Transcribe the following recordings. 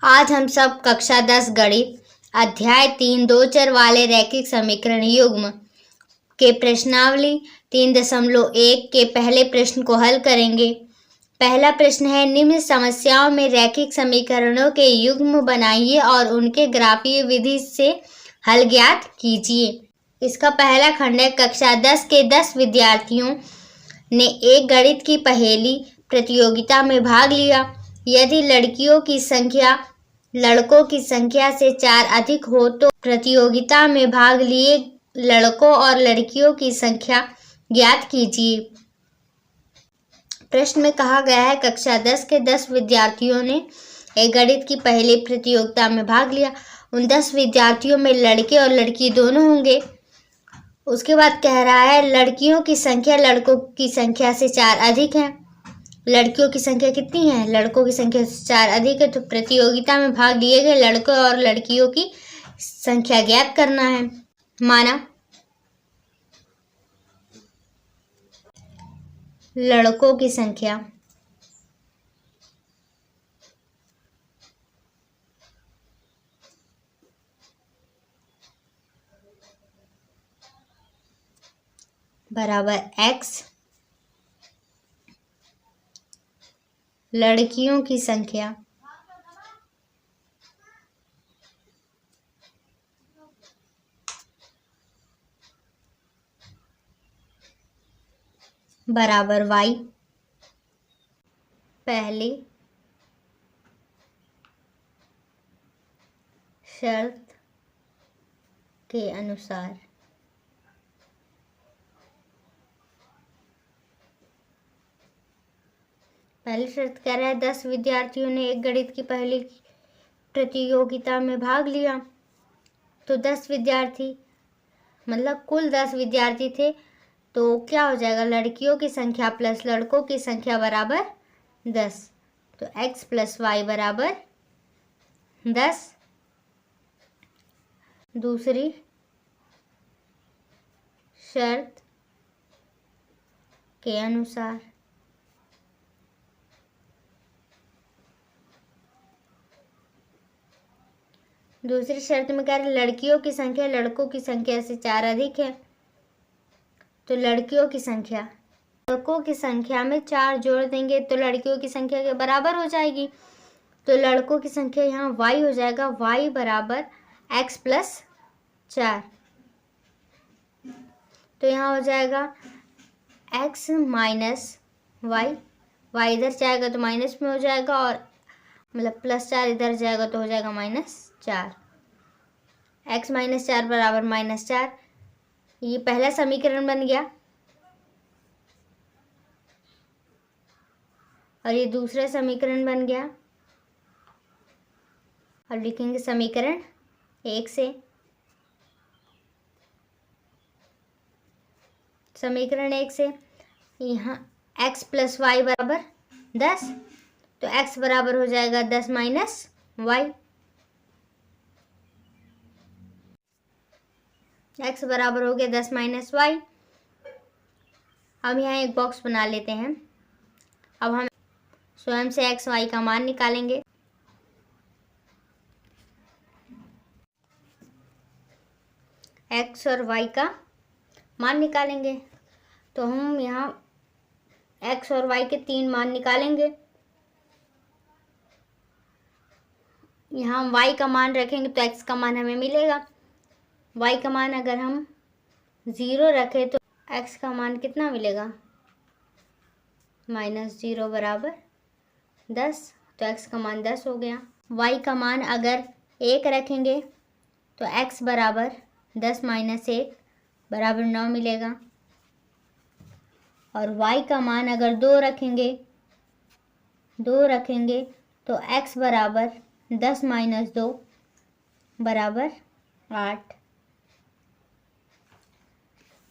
आज हम सब कक्षा 10 गणित अध्याय 3 दो चर वाले रैखिक समीकरण युग्म के प्रश्नावली 3.1 के पहले प्रश्न को हल करेंगे। पहला प्रश्न है, निम्न समस्याओं में रैखिक समीकरणों के युग्म बनाइए और उनके ग्राफीय विधि से हल ज्ञात कीजिए। इसका पहला खंड है, कक्षा 10 के 10 विद्यार्थियों ने एक गणित की पहेली प्रतियोगिता में भाग लिया। यदि लड़कियों की संख्या लड़कों की संख्या से 4 अधिक हो तो प्रतियोगिता में भाग लिए लड़कों और लड़कियों की संख्या ज्ञात कीजिए। प्रश्न में कहा गया है, कक्षा 10 के 10 विद्यार्थियों ने एक गणित की पहेली प्रतियोगिता में भाग लिया। उन 10 विद्यार्थियों में लड़के और लड़की दोनों होंगे। उसके बाद कह रहा है, लड़कियों की संख्या लड़कों की संख्या से 4 अधिक है। लड़कियों की संख्या कितनी है? लड़कों की संख्या से 4 अधिक है। तो प्रतियोगिता में भाग लिए गए लड़कों और लड़कियों की संख्या ज्ञात करना है। माना लड़कों की संख्या बराबर x, लड़कियों की संख्या बराबर y। पहली शर्त के अनुसार पहली शर्त कह रहा है, 10 विद्यार्थियों ने एक गणित की पहेली प्रतियोगिता में भाग लिया। तो 10 विद्यार्थी मतलब कुल 10 विद्यार्थी थे, तो क्या हो जाएगा? लड़कियों की संख्या प्लस लड़कों की संख्या बराबर 10। तो x प्लस वाई बराबर 10। दूसरी शर्त के अनुसार दूसरी शर्त में कह रहे लड़कियों की संख्या लड़कों की संख्या से 4 अधिक है। तो लड़कियों की संख्या लड़कों की संख्या में 4 जोड़ देंगे तो लड़कियों की संख्या के बराबर हो जाएगी। तो लड़कों की संख्या यहाँ y हो जाएगा, y बराबर x प्लस 4। तो यहाँ हो जाएगा x माइनस वाई, y इधर जाएगा तो माइनस में हो जाएगा और मतलब प्लस 4 इधर जाएगा तो हो जाएगा -4। x माइनस 4 बराबर -4। ये पहला समीकरण बन गया और ये दूसरा समीकरण बन गया। और लिखेंगे समीकरण 1 से। समीकरण 1 से यहाँ x प्लस वाई बराबर 10, तो x बराबर हो जाएगा 10 माइनस वाई। x बराबर हो गया 10 माइनस वाई। अब यहाँ एक बॉक्स बना लेते हैं। अब हम स्वयं से x y का मान निकालेंगे। x और y का मान निकालेंगे तो हम यहाँ x और y के 3 मान निकालेंगे। यहाँ हम y का मान रखेंगे तो x का मान हमें मिलेगा। y का मान अगर हम 0 रखें तो x का मान कितना मिलेगा? -0 बराबर 10। तो x का मान 10 हो गया। y का मान अगर 1 रखेंगे तो x बराबर 10 माइनस 1 बराबर 9 मिलेगा। और y का मान अगर 2 रखेंगे तो x बराबर 10 माइनस 2 बराबर 8।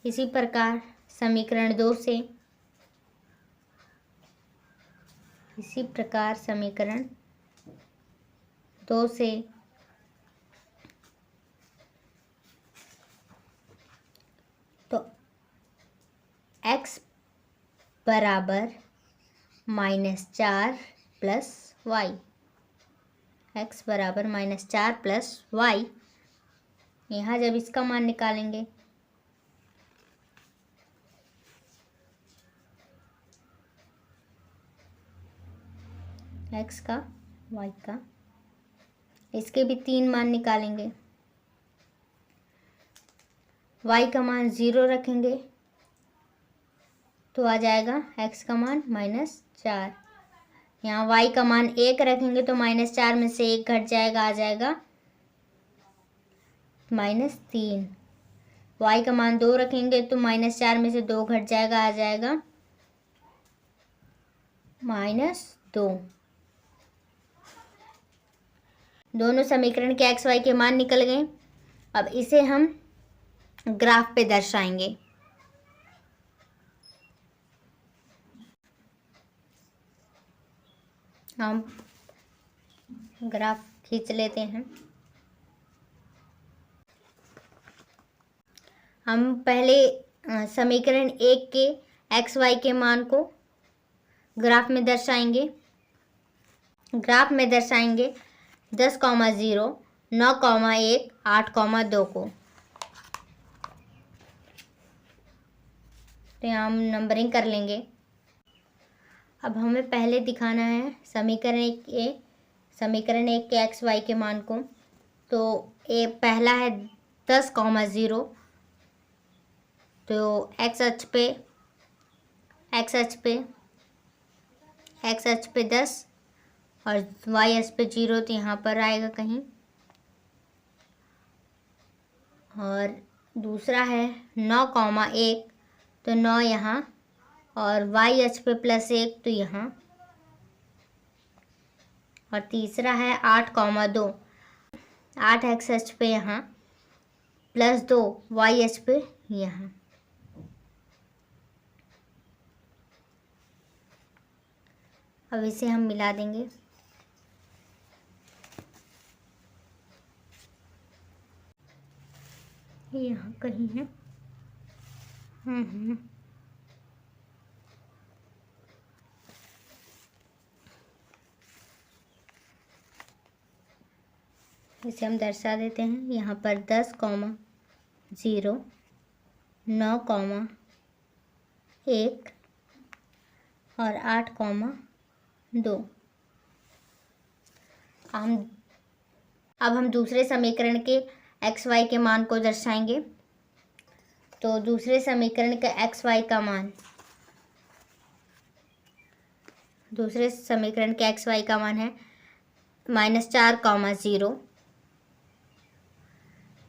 इसी प्रकार समीकरण 2 से तो x बराबर -4 प्लस वाई, x बराबर -4 प्लस वाई। यहाँ जब इसका मान निकालेंगे x का y का, इसके भी 3 मान निकालेंगे। y का मान 0 रखेंगे तो आ जाएगा x का मान -4। यहाँ y का मान 1 रखेंगे तो -4 में से 1 घट जाएगा, आ जाएगा -3। y का मान 2 रखेंगे तो -4 में से 2 घट जाएगा, आ जाएगा -2। दोनों समीकरण के x y के मान निकल गए। अब इसे हम ग्राफ पे दर्शाएंगे। हम ग्राफ खींच लेते हैं। हम पहले समीकरण 1 के x y के मान को ग्राफ में दर्शाएंगे। ग्राफ में दर्शाएंगे 10,0, 9,1, 8,2 को। तो यहाँ हम नंबरिंग कर लेंगे। अब हमें पहले दिखाना है समीकरण 1 के x y के मान को। तो पहला है 10,0, तो x अक्ष पे 10 और y अक्ष पे 0, तो यहाँ पर आएगा कहीं। और दूसरा है 9,1, तो 9 यहाँ, और y अक्ष पे +1 तो यहाँ। और तीसरा है 8,2, 8 x अक्ष पे यहाँ, +2 y अक्ष पे यहाँ। अब इसे हम मिला देंगे। यहाँ कहीं है। इसे हम दर्शा देते हैं। यहाँ पर 10,0, 9,1 और 8,2। अब हम दूसरे समीकरण के x y के मान को दर्शाएंगे। तो दूसरे समीकरण का x y का मान, दूसरे समीकरण के x y का मान है -4,0,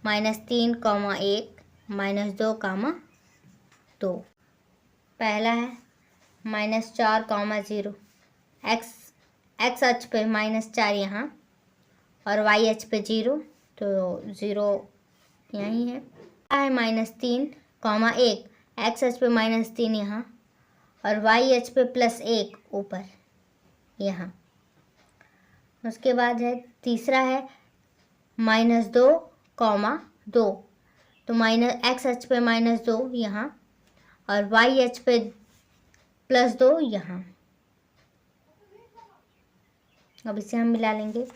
-3,1, -2,2। पहला है -4,0, x अक्ष पे -4 यहाँ और y अक्ष पे 0, तो 0 यहीं है। -3,1, x अक्ष पे -3 यहाँ और y अक्ष पे +1 ऊपर यहाँ। उसके बाद है तीसरा है -2,2, तो x अक्ष पे -2 यहाँ और y अक्ष पे +2 यहाँ। अब इसे हम मिला लेंगे।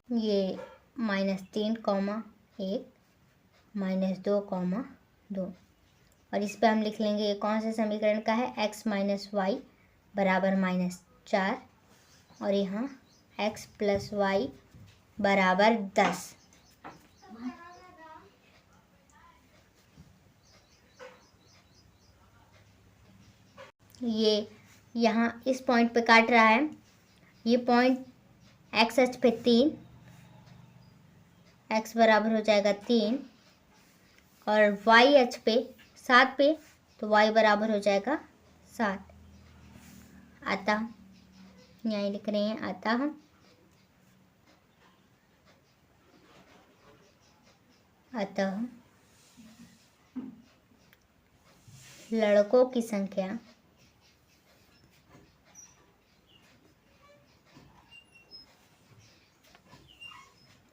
ये -3,1, -2,2, और इस पे हम लिख लेंगे ये कौन से समीकरण का है, x - y बराबर -4, और यहाँ x + y बराबर 10। ये यहाँ इस पॉइंट पे काट रहा है। ये पॉइंट x अक्ष पे 3, x बराबर हो जाएगा 3, और y अक्ष पे 7 पे, तो y बराबर हो जाएगा 7। अतः यहाँ लिख रहे हैं, अतः लड़कों की संख्या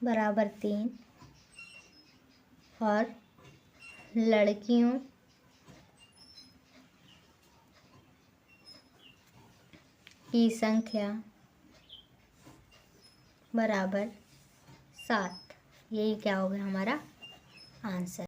बराबर 3 और लड़कियों की संख्या बराबर 7। यही क्या हो गया हमारा आंसर।